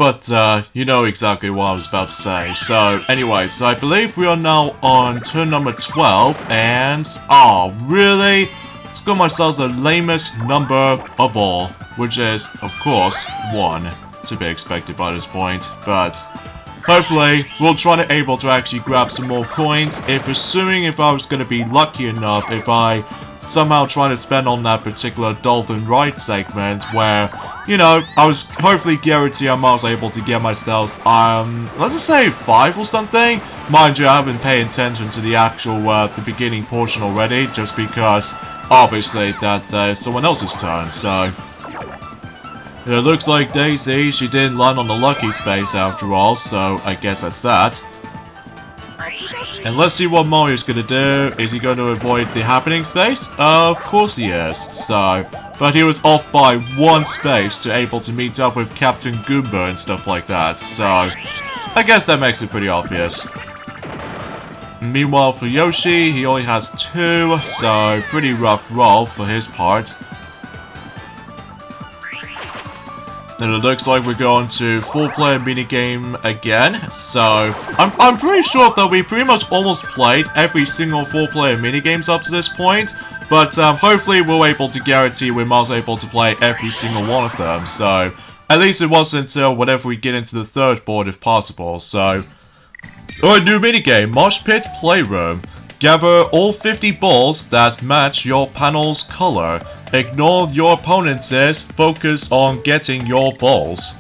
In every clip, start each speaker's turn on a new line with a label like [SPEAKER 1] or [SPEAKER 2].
[SPEAKER 1] but you know exactly what I was about to say. So, anyways, I believe we are now on turn number 12, and... oh, really? Let's go myself the lamest number of all, which is, of course, 1. To be expected by this point, but... hopefully, we'll try to able to actually grab some more coins, assuming if I was going to be lucky enough, if I somehow try to spend on that particular dolphin ride segment, where, you know, I was hopefully guaranteed I was able to get myself, let's just say 5 or something. Mind you, I haven't paid attention to the actual, the beginning portion already, just because, obviously, that's someone else's turn, so... it looks like Daisy, she didn't land on the lucky space after all, so I guess that's that. And let's see what Mario's gonna do. Is he going to avoid the happening space? Of course he is, so... but he was off by 1 space to able to meet up with Captain Goomba and stuff like that, so... I guess that makes it pretty obvious. Meanwhile for Yoshi, he only has 2, so pretty rough roll for his part. And it looks like we're going to 4-player minigame again, so I'm pretty sure that we pretty much almost played every single 4-player minigames up to this point, but hopefully we're able to guarantee we're most able to play every single one of them, so at least it wasn't until whenever we get into the 3rd board if possible, so... alright, new minigame, Mosh Pit Playroom. Gather all 50 balls that match your panel's color. Ignore your opponent's, focus on getting your balls.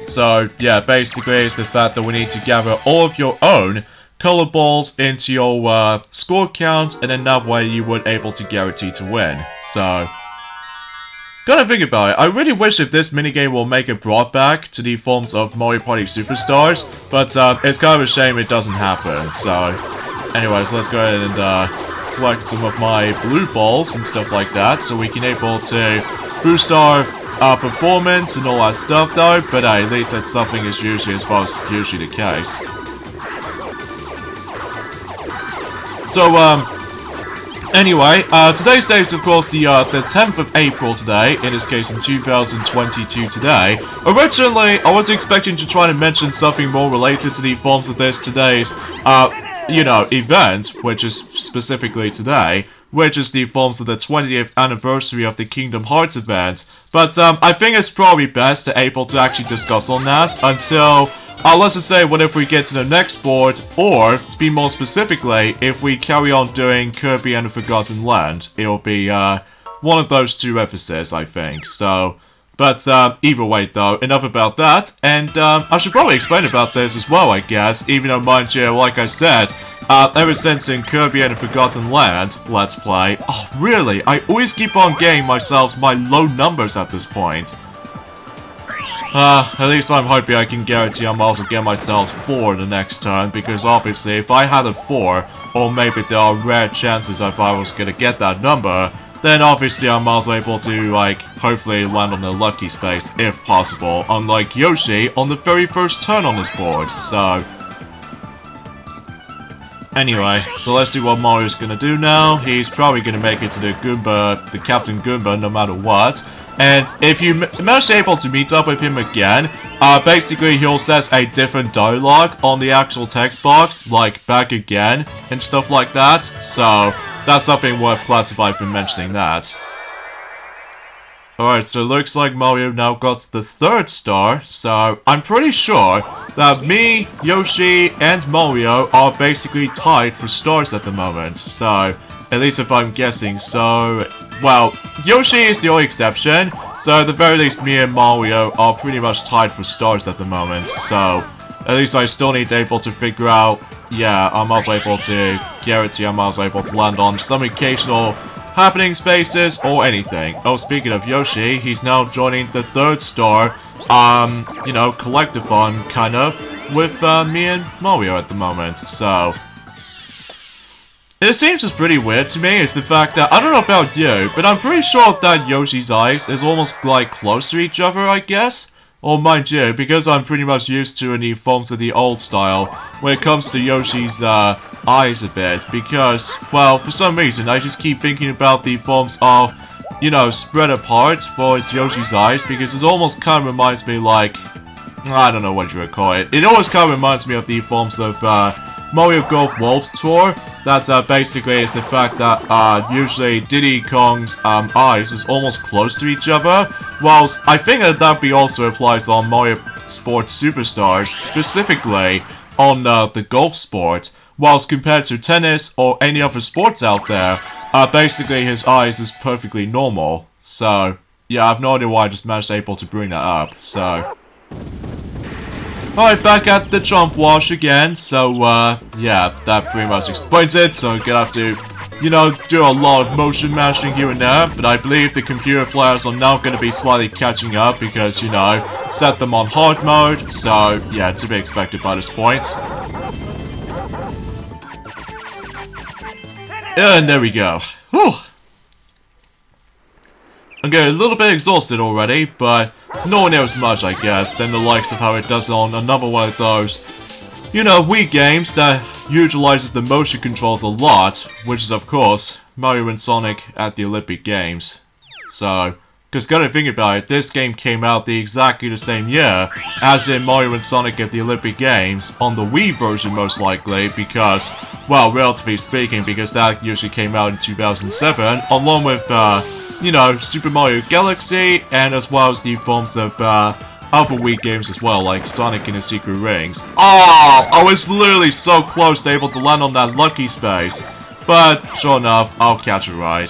[SPEAKER 1] So, yeah, basically it's the fact that we need to gather all of your own color balls into your score count, and then that way you would able to guarantee to win. So, gotta think about it. I really wish if this minigame will make it brought back to the forms of Mario Party Superstars, but it's kind of a shame it doesn't happen, so... anyways, let's go ahead and collect some of my blue balls and stuff like that, so we can able to boost our performance and all that stuff though, but at least that's something is usually as far as usually the case. So, anyway, today's date is of course the 10th of April today, in this case in 2022 today. Originally, I was expecting to try to mention something more related to the forms of this today's, you know, event, which is specifically today, which is the forms of the 20th anniversary of the Kingdom Hearts event. But I think it's probably best to able to actually discuss on that until, let's just say, whenever we get to the next board, or, to be more specifically, if we carry on doing Kirby and the Forgotten Land. It'll be one of those 2 episodes, I think, so... but either way though, enough about that, and I should probably explain about this as well, I guess, even though mind you, like I said, ever since in Kirby and the Forgotten Land Let's Play, oh really, I always keep on getting myself my low numbers at this point. At least I'm hoping I can guarantee I'm also get myself 4 the next turn, because obviously if I had a 4, or maybe there are rare chances if I was gonna get that number, then obviously I'm also able to, like, hopefully land on the lucky space, if possible, unlike Yoshi on the very first turn on this board, so... anyway, so let's see what Mario's gonna do now. He's probably gonna make it to the Goomba, the Captain Goomba, no matter what. And if you manage to able to meet up with him again, basically he'll set a different dialogue on the actual text box, like, back again, and stuff like that, so... that's something worth classifying for mentioning that. Alright, so it looks like Mario now got the 3rd star, so I'm pretty sure that me, Yoshi, and Mario are basically tied for stars at the moment, so at least if I'm guessing, so... well, Yoshi is the only exception, so at the very least me and Mario are pretty much tied for stars at the moment, so at least I still need to able to figure out, yeah, I'm also able to guarantee I'm also able to land on some occasional happening spaces or anything. Oh, speaking of Yoshi, he's now joining the 3rd star, you know, collectathon, kind of, with me and Mario at the moment, so... it seems just pretty weird to me is the fact that, I don't know about you, but I'm pretty sure that Yoshi's eyes is almost, like, close to each other, I guess? Or mind you, because I'm pretty much used to any forms of the old style when it comes to Yoshi's eyes a bit, because, well, for some reason I just keep thinking about the forms of, you know, spread apart for Yoshi's eyes, because it almost kind of reminds me like, I don't know what you would call it. It always kind of reminds me of the forms of Mario Golf World Tour. That basically is the fact that usually Diddy Kong's eyes is almost close to each other, whilst I think that be also applies on Mario Sports Superstars, specifically on the golf sport, whilst compared to tennis or any other sports out there, basically his eyes is perfectly normal. So, yeah, I have no idea why I just managed able to bring that up, so... Alright, back at the jump wash again, so, yeah, that pretty much explains it, so I'm gonna have to, you know, do a lot of motion mashing here and there, but I believe the computer players are now gonna be slightly catching up because, you know, set them on hard mode, so, yeah, to be expected by this point. And there we go. Whew! I'm getting a little bit exhausted already, but nowhere near as much, I guess, than the likes of how it does on another one of those, you know, Wii games that utilizes the motion controls a lot, which is, of course, Mario and Sonic at the Olympic Games. So, because gotta think about it, this game came out exactly the same year as in Mario and Sonic at the Olympic Games, on the Wii version most likely, because, well, relatively speaking, because that usually came out in 2007, along with, you know, Super Mario Galaxy, and as well as the forms of other Wii games as well, like Sonic and the Secret Rings. Oh, I was literally so close to able to land on that lucky space, but sure enough, I'll catch a ride.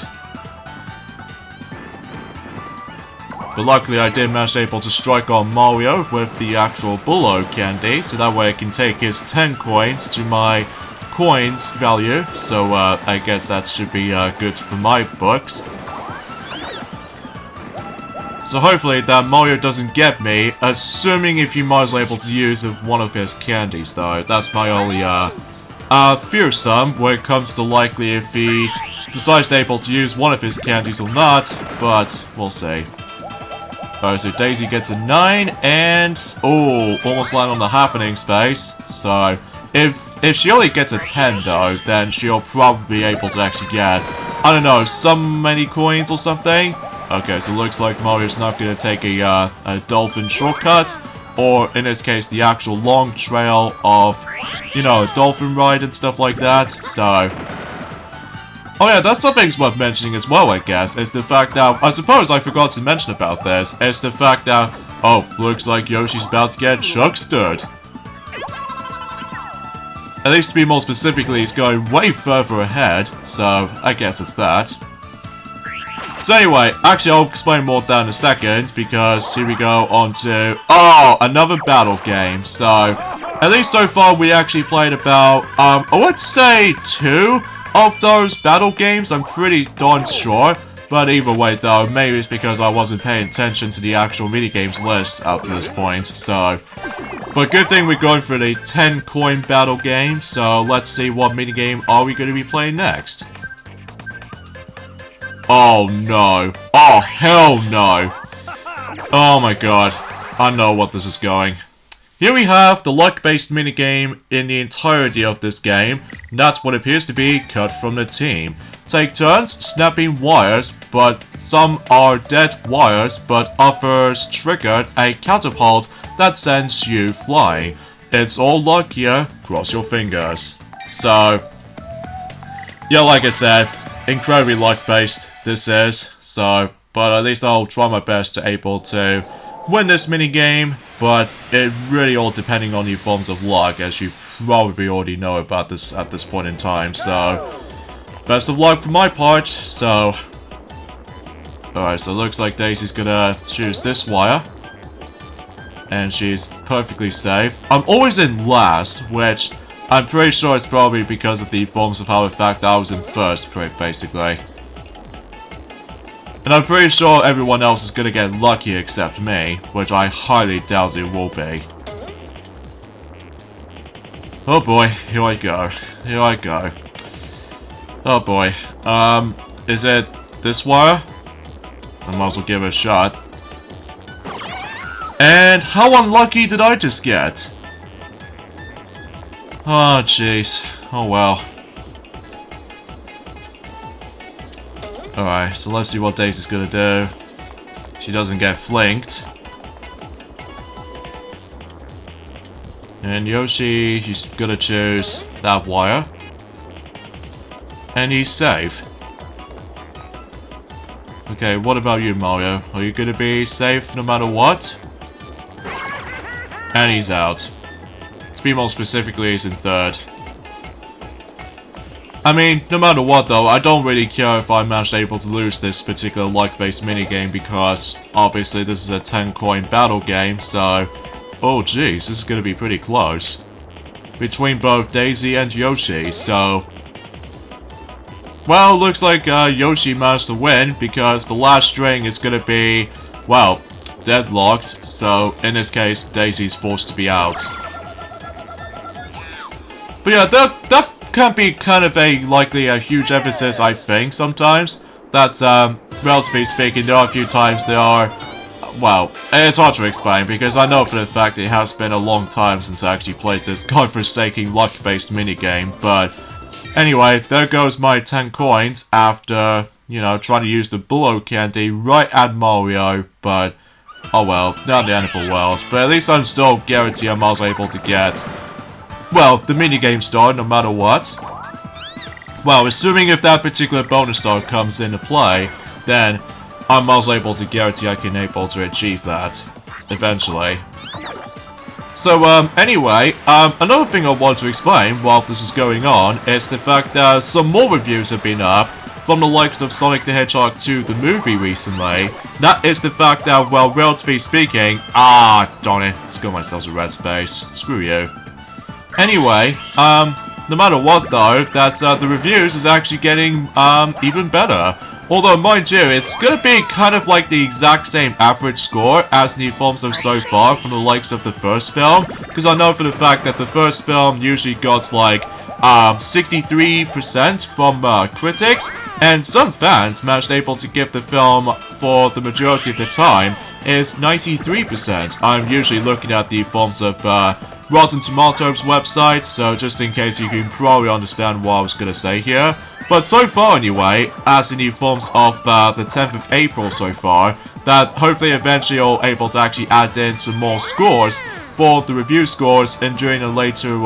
[SPEAKER 1] But luckily I did manage to able to strike on Mario with the actual Bullo candy, so that way I can take his 10 coins to my coins value, so I guess that should be good for my books. So hopefully that Mario doesn't get me, assuming if you might as well able to use of one of his candies though. That's my only fearsome when it comes to likely if he decides to able to use one of his candies or not, but we'll see. Alright, so Daisy gets a 9 and oh, almost land on the happening space. So if she only gets a 10 though, then she'll probably be able to actually get, I don't know, some many coins or something. Okay, so it looks like Mario's not going to take a dolphin shortcut, or in this case, the actual long trail of, you know, a dolphin ride and stuff like that, so... Oh yeah, that's something's worth mentioning as well, I guess, is the fact that, I suppose I forgot to mention about this, is the fact that, oh, looks like Yoshi's about to get chuckstered. At least to be more specifically, he's going way further ahead, so I guess it's that. So anyway, actually I'll explain more of that in a second, because here we go on to, oh, another battle game. So, at least so far we actually played about, I would say 2 of those battle games, I'm pretty darn sure. But either way though, maybe it's because I wasn't paying attention to the actual minigames list up to this point, so... But good thing we're going for the 10 coin battle game, so let's see what minigame are we going to be playing next. Oh no. Oh hell no. Oh my god. I know what this is going. Here we have the luck-based minigame in the entirety of this game. And that's what appears to be cut from the team. Take turns snapping wires, but some are dead wires, but others triggered a catapult that sends you flying. It's all luck here, cross your fingers. So, yeah, like I said, incredibly luck-based this is, so, but at least I'll try my best to able to win this minigame, but it really all depending on your forms of luck, as you probably already know about this at this point in time, so, best of luck for my part, so, alright, so it looks like Daisy's gonna choose this wire, and she's perfectly safe. I'm always in last, which I'm pretty sure it's probably because of the forms of how the fact that I was in first, basically. And I'm pretty sure everyone else is gonna get lucky except me, which I highly doubt it will be. Oh boy, here I go. Here I go. Oh boy. Is it this wire? I might as well give it a shot. And how unlucky did I just get? Oh jeez. Oh well. Alright, so let's see what Daisy's gonna do. She doesn't get flanked. And Yoshi, he's gonna choose that wire. And he's safe. Okay, what about you, Mario? Are you gonna be safe no matter what? And he's out. To be more specifically, he's in third. I mean, no matter what though, I don't really care if I'm actually able to lose this particular luck-based minigame because obviously this is a 10-coin battle game, so... Oh jeez, this is gonna be pretty close. Between both Daisy and Yoshi, so... Well, looks like Yoshi managed to win because the last string is gonna be, well, deadlocked, so in this case, Daisy's forced to be out. But yeah, that can be kind of likely a huge emphasis, I think, sometimes. That, relatively speaking, there are a few times there are... Well, it's hard to explain, because I know for the fact it has been a long time since I actually played this godforsaken luck-based minigame, but... Anyway, there goes my 10 coins after, you know, trying to use the blow candy right at Mario, but... Oh well, not the end of the world. But at least I'm still guaranteed I'm also able to get... Well, the minigame star, no matter what. Well, assuming if that particular bonus star comes into play, then I'm also able to guarantee I can able to achieve that, eventually. So, anyway, another thing I want to explain while this is going on is the fact that some more reviews have been up from the likes of Sonic the Hedgehog 2, the movie, recently. That is the fact that, well, relatively speaking... Ah, darn it, let's go myself a red space. Screw you. Anyway, no matter what though, that the reviews is actually getting even better. Although, mind you, it's gonna be kind of like the exact same average score as the films of so far from the likes of the first film. Because I know for the fact that the first film usually got like 63% from critics, and some fans managed able to give the film for the majority of the time is 93%. I'm usually looking at the films of Rotten Tomatoes website, so just in case you can probably understand what I was gonna say here. But so far anyway, as in the forms of the 10th of April so far, that hopefully eventually you're able to actually add in some more scores for the review scores and during the later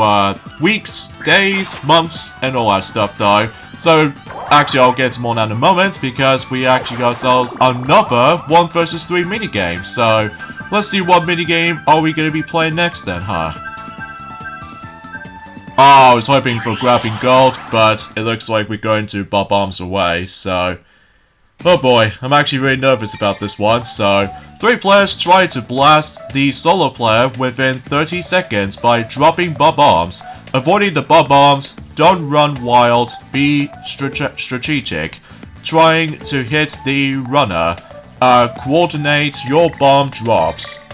[SPEAKER 1] weeks, days, months, and all that stuff though. So actually I'll get to more in a moment because we actually got ourselves another 1 vs 3 minigame. So let's see what minigame are we going to be playing next then, huh? Oh, I was hoping for grabbing gold, but it looks like we're going to Bob Arms away, so... Oh boy, I'm actually really nervous about this one, so... 3 players try to blast the solo player within 30 seconds by dropping Bob Arms. Avoiding the Bob Arms, don't run wild, be strategic. Trying to hit the runner. Coordinate your bomb drops.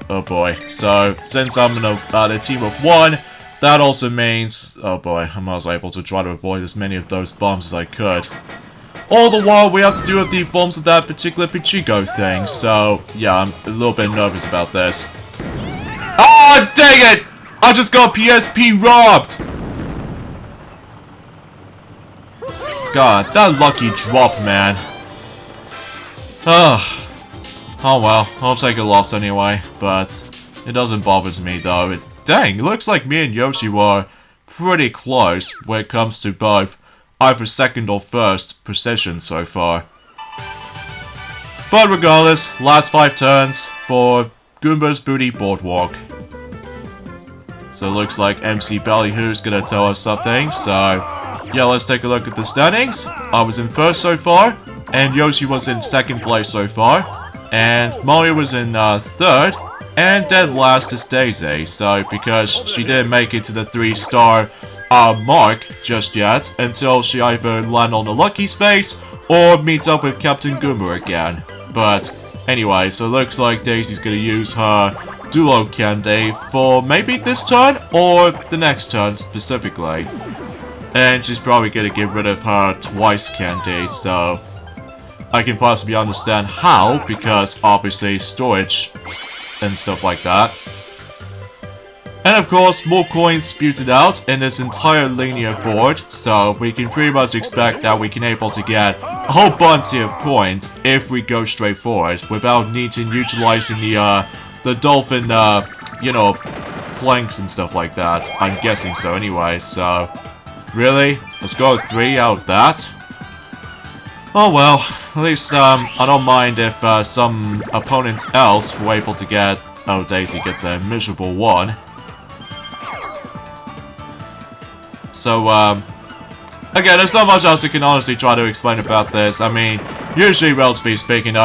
[SPEAKER 1] Oh boy, so since I'm in a team of 1... That also means, oh boy, I was able to try to avoid as many of those bombs as I could. All the while, we have to deal with the forms of that particular Pachinko thing, so yeah, I'm a little bit nervous about this. Oh, dang it! I just got PSP robbed! God, that lucky drop, man. Oh well, I'll take a loss anyway, but it doesn't bother me though. Dang, it looks like me and Yoshi were pretty close when it comes to both either second or first precision so far. But regardless, last 5 turns for Goomba's Booty Boardwalk. So it looks like MC Ballyhoo's gonna tell us something, so yeah, let's take a look at the standings. I was in first so far, and Yoshi was in second place so far, and Mario was in third. And dead last is Daisy, so because she didn't make it to the 3-star mark just yet, until she either land on the lucky space, or meets up with Captain Goomba again. But anyway, so it looks like Daisy's gonna use her duo candy for maybe this turn, or the next turn specifically. And she's probably gonna get rid of her twice candy, so... I can possibly understand how, because obviously storage... and stuff like that. And of course, more coins spewed out in this entire linear board, so we can pretty much expect that we can able to get a whole bunch of coins if we go straight forward, without needing utilizing the dolphin, you know, planks and stuff like that. I'm guessing so anyway, so... Really? Let's go with 3 out of that? Oh well, at least I don't mind if some opponents else were able to get... Oh, Daisy gets a miserable 1. So, again, there's not much else I can honestly try to explain about this. I mean, usually, relatively speaking,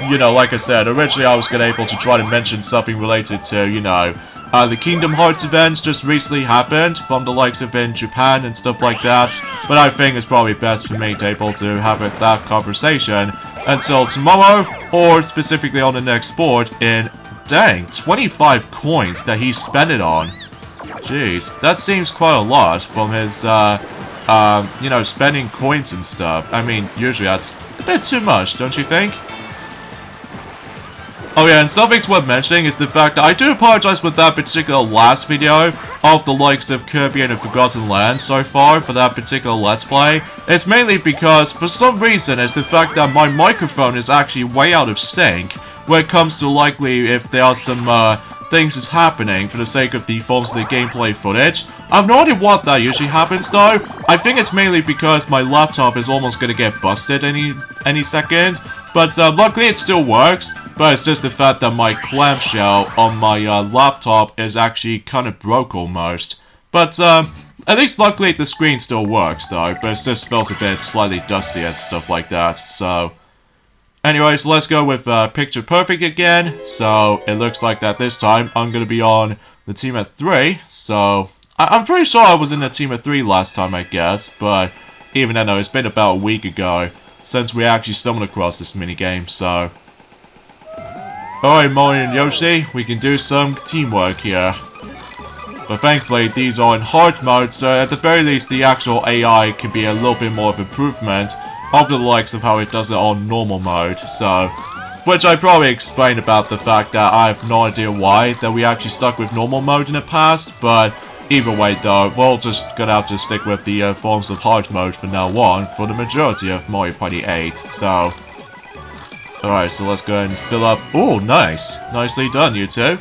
[SPEAKER 1] you know, like I said, originally I was able to try to mention something related to, you know, the Kingdom Hearts event just recently happened from the likes of in Japan and stuff like that. But I think it's probably best for me to be able to have that conversation until tomorrow, or specifically on the next board in, dang, 25 coins that he spent it on. Jeez, that seems quite a lot from his, you know, spending coins and stuff. I mean, usually that's a bit too much, don't you think? Oh yeah, and something's worth mentioning is the fact that I do apologize with that particular last video of the likes of Kirby and the Forgotten Land so far for that particular Let's Play. It's mainly because, for some reason, it's the fact that my microphone is actually way out of sync when it comes to likely if there are some, things is happening for the sake of the forms of the gameplay footage. I've no idea what that usually happens though. I think it's mainly because my laptop is almost gonna get busted any second. But luckily it still works. But it's just the fact that my clamshell on my laptop is actually kind of broke almost. But at least luckily the screen still works though. But it just feels a bit slightly dusty and stuff like that. So... Anyways, let's go with Picture Perfect again. So, it looks like that this time I'm going to be on the team at 3. So, I'm pretty sure I was in the team at 3 last time, I guess. But, even though it's been about a week ago since we actually stumbled across this minigame, so... Alright, Mario and Yoshi, we can do some teamwork here. But thankfully, these are in hard mode, so at the very least, the actual AI can be a little bit more of improvement of the likes of how it does it on normal mode, so... Which I probably explained about the fact that I have no idea why that we actually stuck with normal mode in the past, but either way though, we're just gonna have to stick with the forms of hard mode from now on for the majority of Mario Party 8, so... Alright, so let's go ahead and fill up... Oh, nice! Nicely done, you two.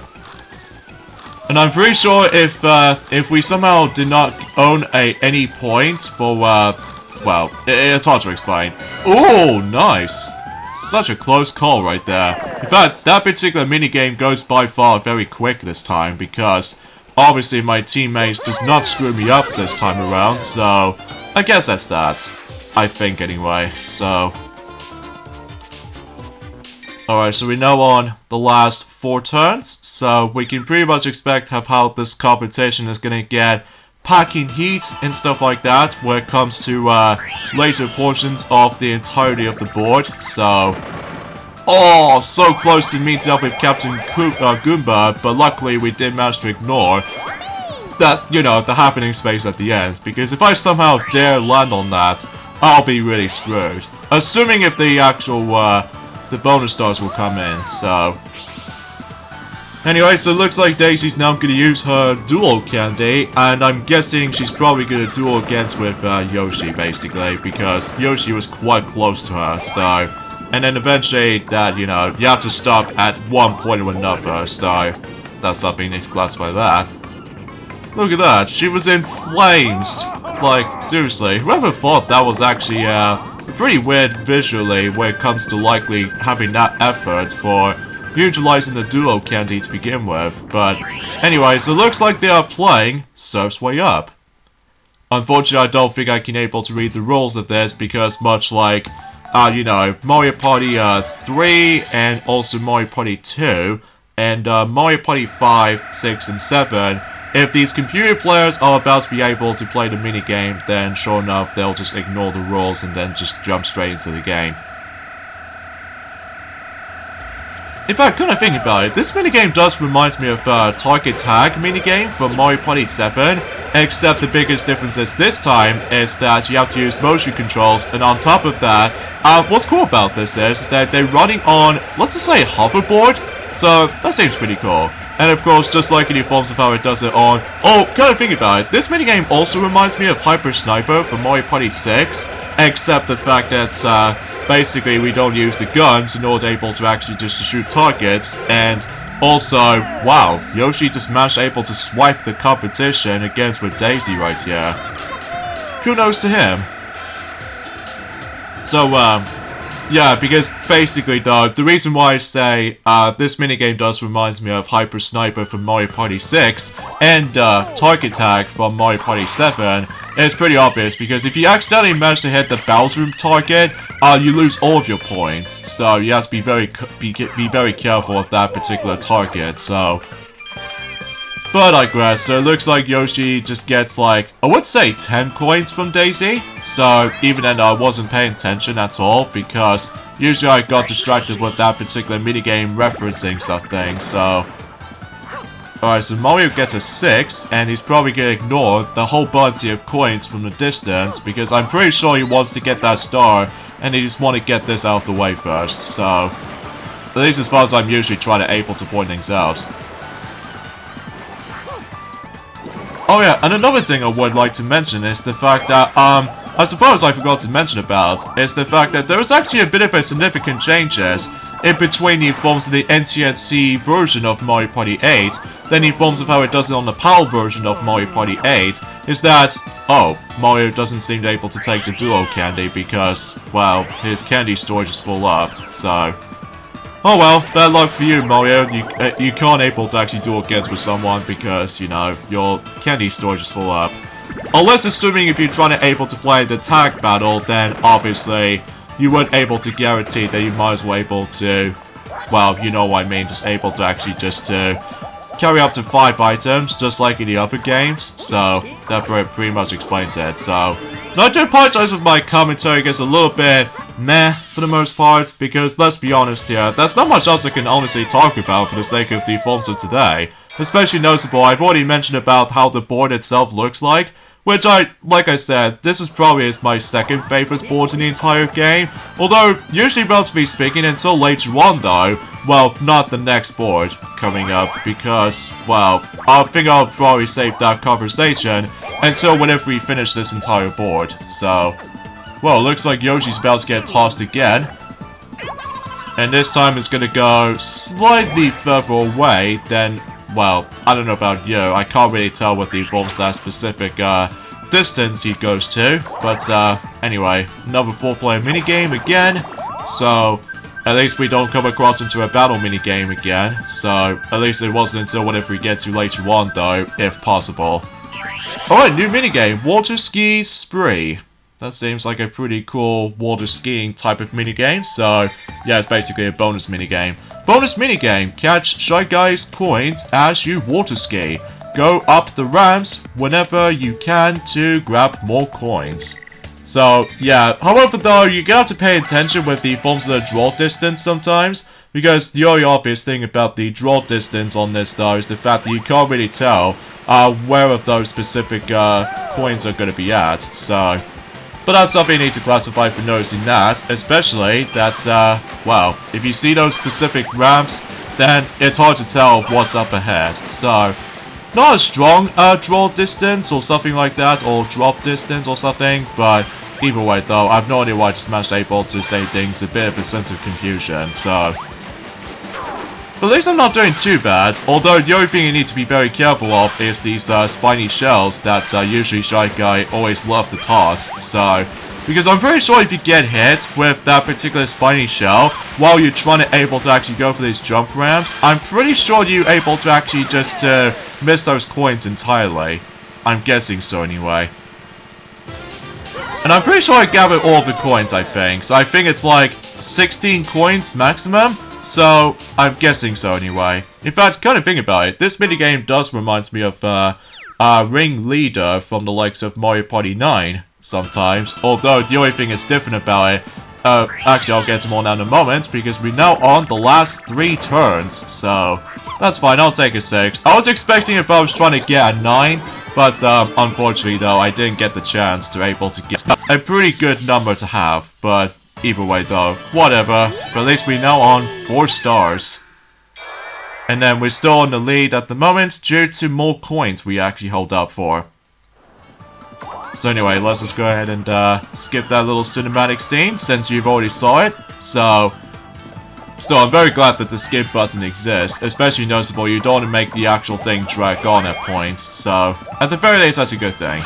[SPEAKER 1] And I'm pretty sure if we somehow did not own any point for, well, it's hard to explain. Oh, nice! Such a close call right there. In fact, that particular minigame goes by far very quick this time because obviously my teammates does not screw me up this time around, so I guess that's that. I think anyway, so... Alright, so we're now on the last 4 turns, so we can pretty much expect how this competition is gonna get packing heat and stuff like that when it comes to later portions of the entirety of the board. So, oh, so close to meeting up with Captain Goomba, but luckily we did manage to ignore that, you know, the happening space at the end, because if I somehow dare land on that, I'll be really screwed. Assuming if the actual the bonus stars will come in, so... Anyway, so it looks like Daisy's now going to use her dual candy, and I'm guessing she's probably going to duel against with Yoshi, basically, because Yoshi was quite close to her, so... And then eventually, that, you know, you have to stop at one point or another, so... That's something to classify that. Look at that, she was in flames! Like, seriously, whoever thought that was actually, pretty weird visually when it comes to likely having that effort for utilizing the duo candy to begin with. But anyways, it looks like they are playing Surf's Way Up. Unfortunately, I don't think I can able to read the rules of this because much like, you know, Mario Party 3 and also Mario Party 2 and Mario Party 5, 6, and 7, if these computer players are about to be able to play the minigame, then sure enough, they'll just ignore the rules and then just jump straight into the game. In fact, kind of thinking about it, this minigame does remind me of Target Tag minigame from Mario Party 7, except the biggest difference is this time is that you have to use motion controls, and on top of that, what's cool about this is that they're running on, let's just say, a hoverboard, so that seems pretty cool. And of course, just like in the forms of how it does it on... Oh, kind of thinking about it, this minigame also reminds me of Hyper Sniper from Mario Party 6, except the fact that basically we don't use the guns in order able to actually just shoot targets, and Also, wow, Yoshi just managed able to swipe the competition against with Daisy right here. Kudos to him. So, yeah, because basically though, the reason why I say this minigame does remind me of Hyper Sniper from Mario Party 6 and Target Tag from Mario Party 7 is pretty obvious, because if you accidentally manage to hit the Bowser target, you lose all of your points. So you have to be very careful of that particular target. So, but I guess so. It looks like Yoshi just gets like, I would say 10 coins from Daisy. So even then I wasn't paying attention at all, because usually I got distracted with that particular minigame referencing something. So alright, so Mario gets a 6, and he's probably gonna ignore the whole bounty of coins from the distance, because I'm pretty sure he wants to get that star, and he just want to get this out of the way first. So at least as far as I'm usually able to point things out. Oh yeah, and another thing I would like to mention is the fact that, I suppose I forgot to mention about, is the fact that there was actually a bit of a significant changes in between the forms of the NTSC version of Mario Party 8, then the forms of how it does it on the PAL version of Mario Party 8, is that, oh, Mario doesn't seem able to take the duo candy because, well, his candy storage is full up, so... Oh well, bad luck for you, Mario. You can't able to actually duel against with someone because, you know, your candy storage is full up. Unless assuming if you're trying to able to play the tag battle, then obviously you weren't able to guarantee that you might as well able to, well, you know what I mean, just able to actually just to carry up to 5 items, just like in the other games. So that pretty much explains it. So, not to apologize if my commentary gets a little bit meh for the most part, because let's be honest here, there's not much else I can honestly talk about for the sake of the forms of today. Especially noticeable, I've already mentioned about how the board itself looks like, which like I said, this is probably my second favorite board in the entire game. Although, usually relatively speaking, until later on though, well, not the next board coming up, because, well, I think I'll probably save that conversation until whenever we finish this entire board. So, well, looks like Yoshi's about to get tossed again. And this time it's gonna go slightly further away than, well, I don't know about you. I can't really tell what the forms that specific distance he goes to. But anyway, another 4-player minigame again. So at least we don't come across into a battle minigame again. So at least it wasn't until whatever we get to later on though, if possible. Alright, new minigame, Water Ski Spree. That seems like a pretty cool water skiing type of minigame, so yeah, it's basically a bonus minigame. Bonus minigame, catch Shy Guy's coins as you water ski. Go up the ramps whenever you can to grab more coins. So yeah, however though, you're gonna have to pay attention with the forms of the draw distance sometimes, because the only obvious thing about the draw distance on this though is the fact that you can't really tell where of those specific coins are gonna be at, so... But that's something you need to classify for noticing that, especially that, well, if you see those specific ramps, then it's hard to tell what's up ahead. So, not a strong draw distance or something like that, or drop distance or something, but either way though, I've no idea why I just managed able to say things, a bit of a sense of confusion, so... But at least I'm not doing too bad, although the only thing you need to be very careful of is these spiny shells that usually Shy Guy always love to toss, so... Because I'm pretty sure if you get hit with that particular spiny shell, while you're trying to able to actually go for these jump ramps, I'm pretty sure you're able to actually just miss those coins entirely. I'm guessing so anyway. And I'm pretty sure I gathered all of the coins, I think, so I think it's like 16 coins maximum? So, I'm guessing so anyway. In fact, kind of think about it, this minigame does remind me of Ring Leader from the likes of Mario Party 9 sometimes, although the only thing that's different about it, actually I'll get to more now in a moment, because we're now on the last 3 turns, so that's fine, I'll take a 6. I was expecting if I was trying to get a 9, but unfortunately though, I didn't get the chance to able to get a pretty good number to have, but... Either way though, whatever, but at least we're now on 4 stars. And then we're still in the lead at the moment due to more coins we actually hold up for. So anyway, let's just go ahead and skip that little cinematic scene since you've already saw it. So, Still, I'm very glad that the skip button exists, especially noticeable you don't want to make the actual thing drag on at points, so at the very least that's a good thing.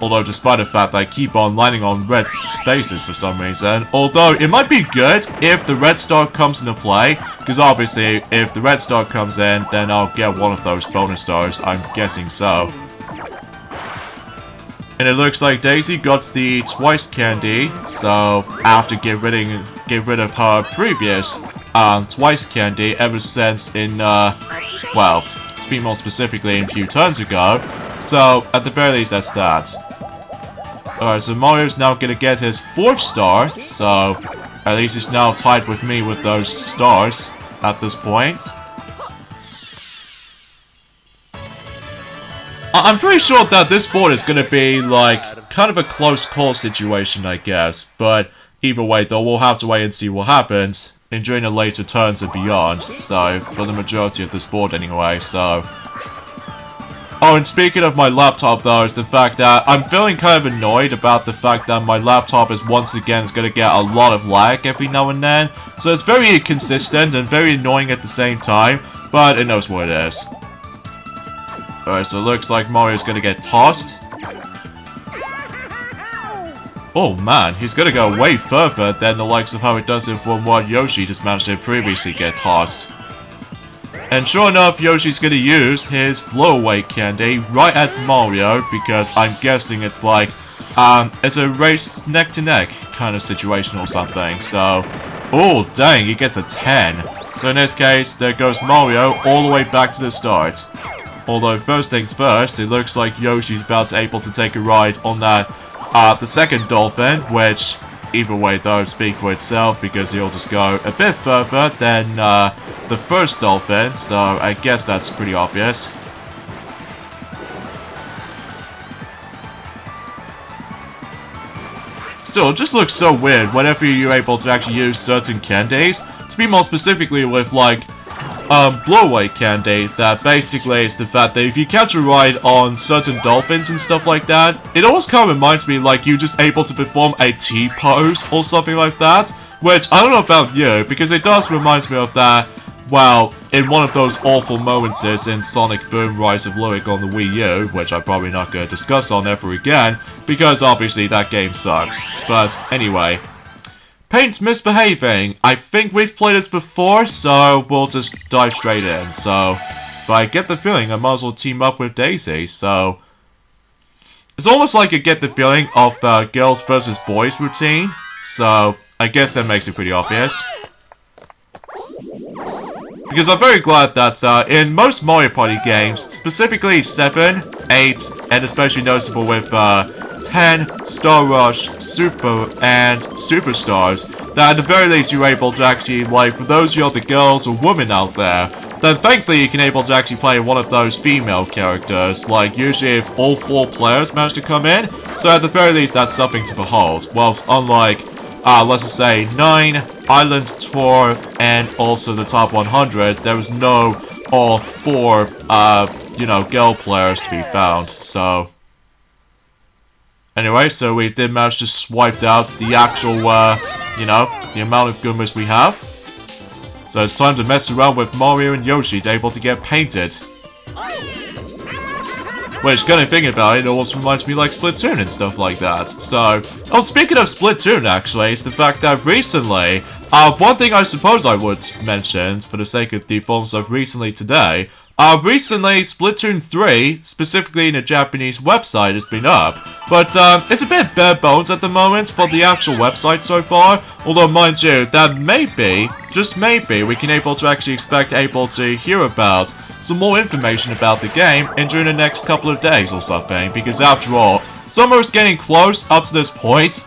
[SPEAKER 1] Although despite the fact that I keep on landing on red spaces for some reason, although it might be good if the red star comes into play, because obviously if the red star comes in, then I'll get one of those bonus stars, I'm guessing so. And it looks like Daisy got the twice candy, so after get rid of her previous twice candy ever since in well, to be more specifically a few turns ago. So at the very least that's that. Alright, so Mario's now gonna get his 4th star, so at least he's now tied with me with those stars at this point. I'm pretty sure that this board is gonna be, like, kind of a close call situation, I guess. But either way, though, we'll have to wait and see what happens during the later turns and beyond. So, for the majority of this board anyway, so... Oh, and speaking of my laptop, though, is the fact that I'm feeling kind of annoyed about the fact that my laptop is once again gonna get a lot of lag every now and then. So it's very inconsistent and very annoying at the same time, but it knows what it is. Alright, so it looks like Mario's gonna get tossed. Oh man, he's gonna go way further than the likes of how it does it from what Yoshi just managed to previously get tossed. And sure enough, Yoshi's gonna use his blow-away candy right at Mario, because I'm guessing it's like, it's a race neck-to-neck kind of situation or something, so... Oh, dang, he gets a 10. So in this case, there goes Mario all the way back to the start. Although, first things first, it looks like Yoshi's about to able to take a ride on that, the second dolphin, which, either way though, speak for itself, because he'll just go a bit further than, the first dolphin, so I guess that's pretty obvious. Still, it just looks so weird whenever you're able to actually use certain candies, to be more specifically with, like, blow-away candy, that basically is the fact that if you catch a ride on certain dolphins and stuff like that, it always kind of reminds me like you're just able to perform a T-pose or something like that, which I don't know about you, because it does remind me of that, well, in one of those awful moments in Sonic Boom Rise of Lyric on the Wii U, which I'm probably not going to discuss on ever again, because obviously that game sucks. But anyway... Paint's misbehaving. I think we've played this before, so we'll just dive straight in. So, if I get the feeling I might as well team up with Daisy, so... It's almost like you get the feeling of girls versus boys routine, so I guess that makes it pretty obvious. Because I'm very glad that in most Mario Party games, specifically 7, 8, and especially noticeable with 10, Star Rush, Super, and Superstars, that at the very least you're able to actually, like, for those of you other girls or women out there, then thankfully you can able to actually play one of those female characters, like usually if all 4 players manage to come in, so at the very least that's something to behold, whilst unlike, let's just say 9, Island Tour, and also the top 100, there was no all 4, you know, girl players to be found, so... Anyway, so we did manage to swipe out the actual, you know, the amount of Goombas we have. So it's time to mess around with Mario and Yoshi to able to get painted. Which, kind of thinking about it, almost reminds me like Splatoon and stuff like that. So, oh, speaking of Splatoon, actually, it's the fact that recently, one thing I suppose I would mention, for the sake of the forms of recently today, recently, Splatoon 3, specifically in a Japanese website, has been up. But, it's a bit bare bones at the moment for the actual website so far. Although, mind you, that maybe, just maybe, we can able to actually expect able to hear about some more information about the game during the next couple of days or something. Because after all, summer is getting close up to this point.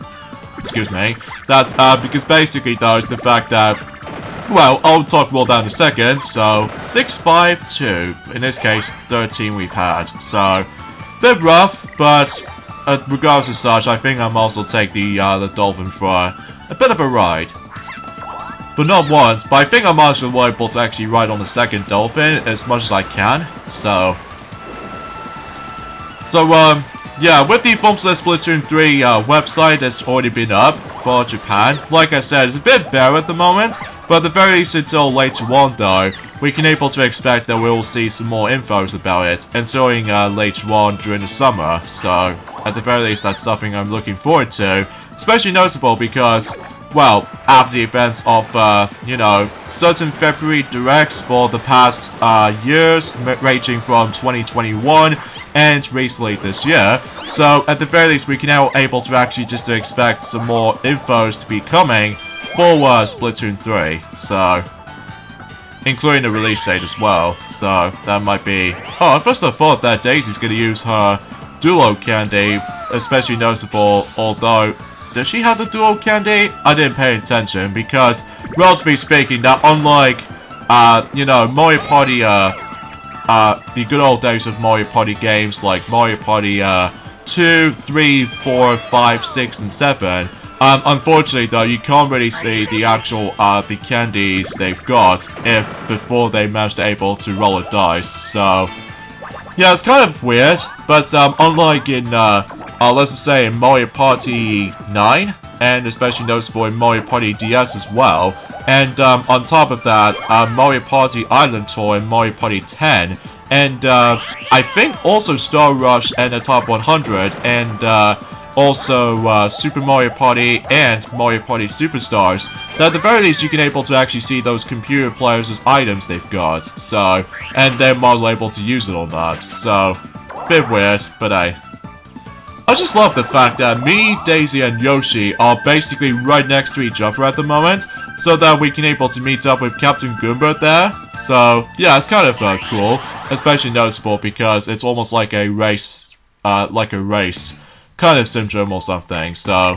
[SPEAKER 1] Excuse me. That's, because basically, though, it's the fact that, well, I'll talk more down in a second. So, 6, 5, 2. In this case, 13 we've had. So, bit rough, but regardless of such, I think I'm also take the Dolphin for a bit of a ride. But not once, but I think I'm also able to actually ride on the second Dolphin as much as I can. So, So, yeah, with the Forms of Splatoon 3 website that's already been up for Japan, like I said, it's a bit bare at the moment, but at the very least until later on though, we can able to expect that we'll see some more infos about it until later on during the summer. So, at the very least, that's something I'm looking forward to, especially noticeable because, well, after the events of, you know, certain February directs for the past years, ranging from 2021 and recently this year, so at the very least we can now able to actually just to expect some more infos to be coming for Splatoon 3, so including the release date as well, so that might be... Oh, at first I thought that Daisy's gonna use her Duo Candy, especially noticeable, although... Does she have the Duo Candy? I didn't pay attention, because, relatively speaking, that unlike, you know, Mario Party, the good old days of Mario Party games, like Mario Party, 2, 3, 4, 5, 6, and 7, unfortunately, though, you can't really see the actual, the candies they've got before they manage to able to roll a dice, so... Yeah, it's kind of weird, but, unlike in, let's just say in Mario Party 9, and especially noticeable in Mario Party DS as well, and, on top of that, Mario Party Island Tour and Mario Party 10, and, I think also Star Rush and the Top 100, and, also Super Mario Party and Mario Party Superstars, that at the very least you can able to actually see those computer players as items they've got, so, and they're more able to use it or not, so, bit weird, but hey. I just love the fact that me, Daisy, and Yoshi are basically right next to each other at the moment, so that we can able to meet up with Captain Goomba there, so, yeah, it's kind of cool, especially noticeable because it's almost like a race, kind of syndrome or something, so...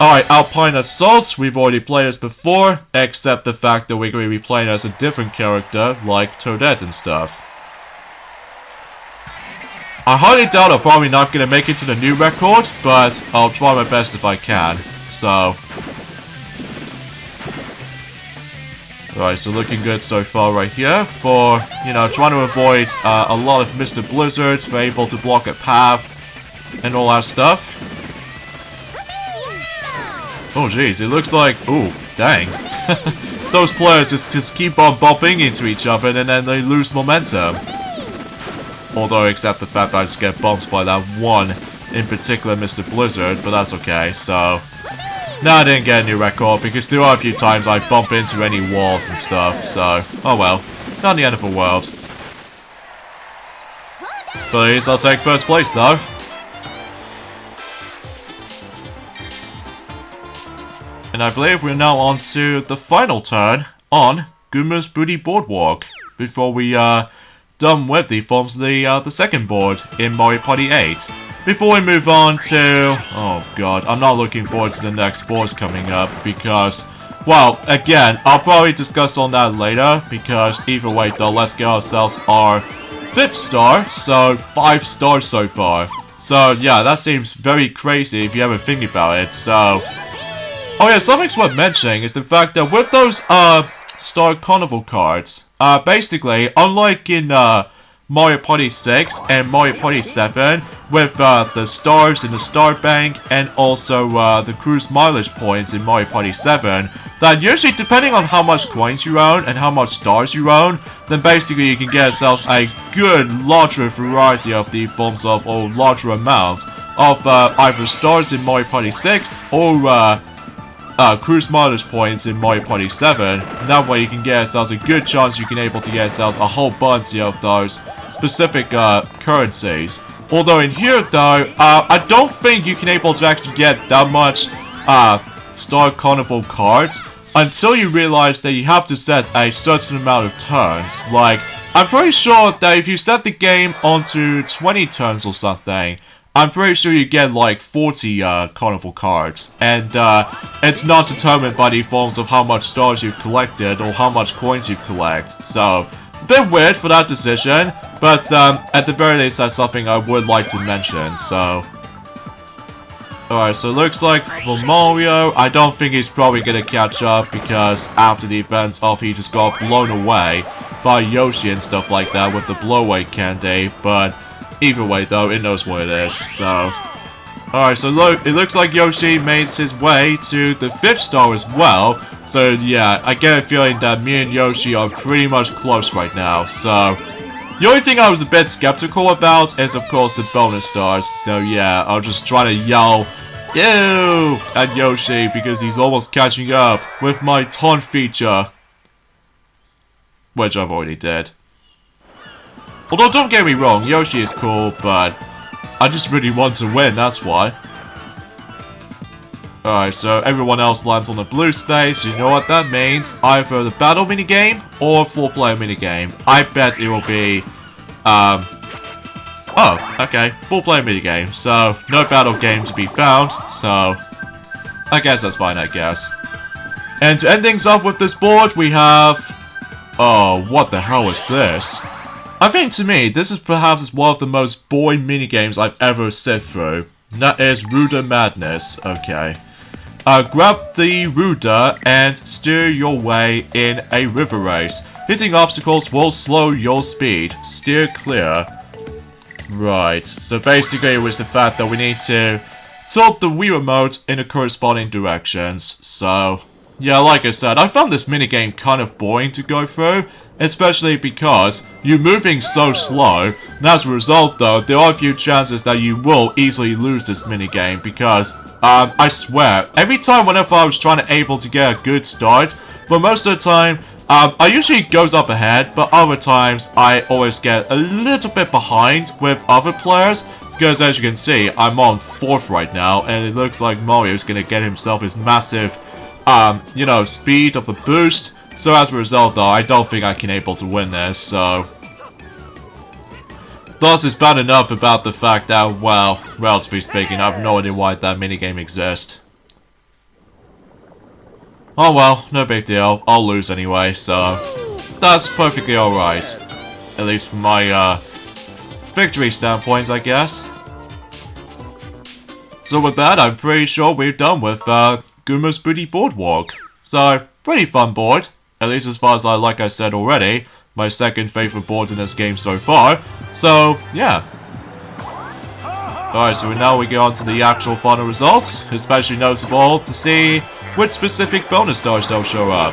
[SPEAKER 1] Alright, Alpine Assault, we've already played as before, except the fact that we're going to be playing as a different character, like Toadette and stuff. I highly doubt I'm probably not going to make it to the new record, but I'll try my best if I can, so... Alright, so looking good so far right here for, you know, trying to avoid a lot of Mr. Blizzards, for able to block a path, and all that stuff. Oh jeez, it looks like... Ooh, dang. Those players just keep on bumping into each other and then they lose momentum. Although, except the fact that I just get bumped by that one, in particular Mr. Blizzard, but that's okay, so... No, I didn't get a new record, because there are a few times I bump into any walls and stuff, so... Oh well, not the end of the world. But at least I'll take first place, though. And I believe we're now on to the final turn on Goomba's Booty Boardwalk, before we done with the forms of the second board in Mario Party 8. Before we move on to... Oh god, I'm not looking forward to the next board coming up, because... Well, again, I'll probably discuss on that later, because either way though, let's get ourselves our 5th star, so 5 stars so far. So yeah, that seems very crazy if you ever think about it, so... Oh yeah, something's worth mentioning is the fact that with those, Star Carnival cards, basically, unlike in, Mario Party 6 and Mario Party 7, with, the stars in the Star Bank, and also, the cruise mileage points in Mario Party 7, that usually, depending on how much coins you own and how much stars you own, then basically you can get yourselves a good, larger variety of the forms of, or larger amounts of, either stars in Mario Party 6, or, cruise mileage points in Mario Party 7. That way you can get yourselves a good chance you can able to get yourselves a whole bunch of those specific currencies. Although in here though, I don't think you can able to actually get that much Star Carnival cards until you realize that you have to set a certain amount of turns. Like, I'm pretty sure that if you set the game onto 20 turns or something, I'm pretty sure you get like 40 Carnival cards, and it's not determined by the forms of how much stars you've collected or how much coins you've collected. So, a bit weird for that decision, but at the very least that's something I would like to mention, so... Alright, so it looks like for Mario, I don't think he's probably gonna catch up, because after the events of he just got blown away by Yoshi and stuff like that with the blowaway candy, but... Either way, though, it knows what it is, so... Alright, so look, it looks like Yoshi made his way to the 5th star as well. So, yeah, I get a feeling that me and Yoshi are pretty much close right now, so... The only thing I was a bit skeptical about is, of course, the bonus stars. So, yeah, I'll just try to yell, "Ew!" at Yoshi because he's almost catching up with my taunt feature. Which I've already did. Although, don't get me wrong, Yoshi is cool, but I just really want to win, that's why. Alright, so everyone else lands on the blue space. You know what that means? Either the battle minigame or 4-player minigame. I bet it will be, oh, okay, 4-player minigame. So, no battle game to be found, so I guess that's fine, I guess. And to end things off with this board, we have... Oh, what the hell is this? I think to me, this is perhaps one of the most boring minigames I've ever sit through. That is Ruder Madness. Okay. Grab the ruder and steer your way in a river race. Hitting obstacles will slow your speed. Steer clear. Right, so basically it was the fact that we need to tilt the Wii remote in the corresponding directions. So, yeah, like I said, I found this minigame kind of boring to go through. Especially because you're moving so slow, and as a result though, there are a few chances that you will easily lose this minigame because, I swear, every time whenever I was trying to able to get a good start, but most of the time, I usually goes up ahead, but other times I always get a little bit behind with other players, because as you can see, I'm on 4th right now, and it looks like Mario's gonna get himself his massive, you know, speed of the boost. So as a result though, I don't think I can able to win this, so... Thus it's bad enough about the fact that, well, relatively speaking, I have no idea why that minigame exists. Oh well, no big deal, I'll lose anyway, so... That's perfectly alright. At least from my, victory standpoint, I guess. So with that, I'm pretty sure we're done with, Goomba's Booty Boardwalk. So, pretty fun board. At least as far as like I said already, my second favorite board in this game so far. So, yeah. Alright, so now we get on to the actual final results. Especially noticeable to see which specific bonus stars they'll show up.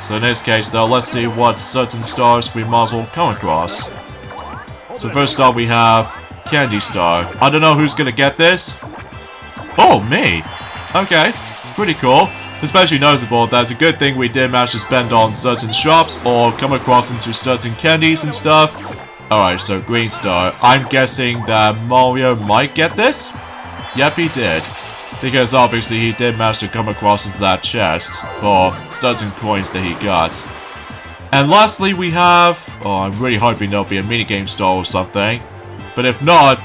[SPEAKER 1] So in this case though, let's see what certain stars we might as well come across. So first up we have Candy Star. I don't know who's gonna get this. Oh, me! Okay, pretty cool. Especially noticeable, that's a good thing we did manage to spend on certain shops or come across into certain candies and stuff. Alright, so Green Star. I'm guessing that Mario might get this? Yep, he did. Because obviously he did manage to come across into that chest for certain coins that he got. And lastly we have... Oh, I'm really hoping there'll be a minigame star or something. But if not...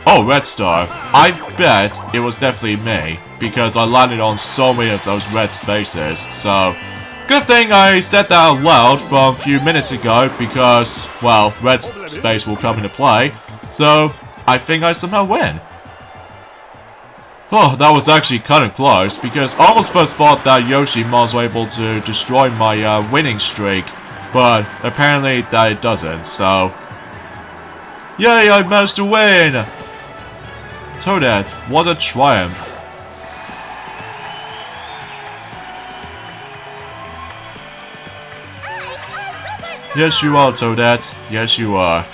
[SPEAKER 1] Oh, Red Star. I bet it was definitely me, because I landed on so many of those red spaces, so... Good thing I said that out loud from a few minutes ago, because, well, red space will come into play, so I think I somehow win. Oh, that was actually kind of close, because I almost first thought that Yoshi was able to destroy my winning streak, but apparently that it doesn't, so... Yay, I managed to win! Toadette, what a triumph. Yes, you are, Toadette. Yes, you are.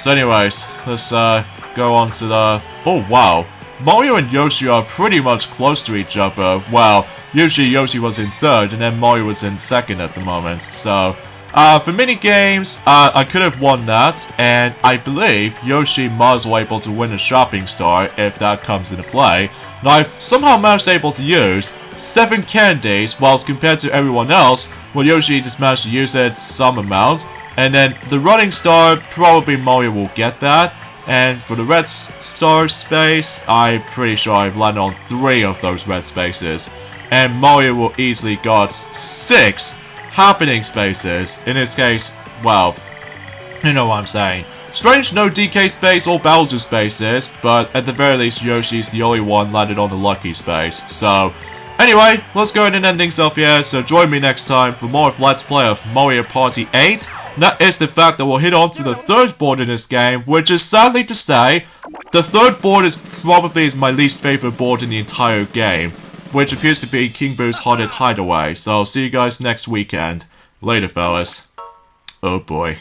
[SPEAKER 1] So anyways, let's go on to the... Oh, wow. Mario and Yoshi are pretty much close to each other. Well, usually Yoshi was in 3rd, and then Mario was in 2nd at the moment. So... for minigames, I could have won that, and I believe Yoshi was able to win a shopping star if that comes into play. Now I've somehow managed able to use 7 candies, whilst compared to everyone else, well Yoshi just managed to use it some amount, and then the running star, probably Mario will get that, and for the red star space, I'm pretty sure I've landed on 3 of those red spaces, and Mario will easily got 6 happening spaces. In this case, well, you know what I'm saying. Strange no DK space or Bowser spaces, but at the very least Yoshi's the only one landed on the lucky space. So, anyway, let's go ahead and end things off here, so join me next time for more of Let's Play of Mario Party 8, that is the fact that we'll hit on to the third board in this game, which is sadly to say, the third board is probably my least favorite board in the entire game, which appears to be King Boo's Haunted Hideaway. So I'll see you guys next weekend. Later, fellas. Oh boy.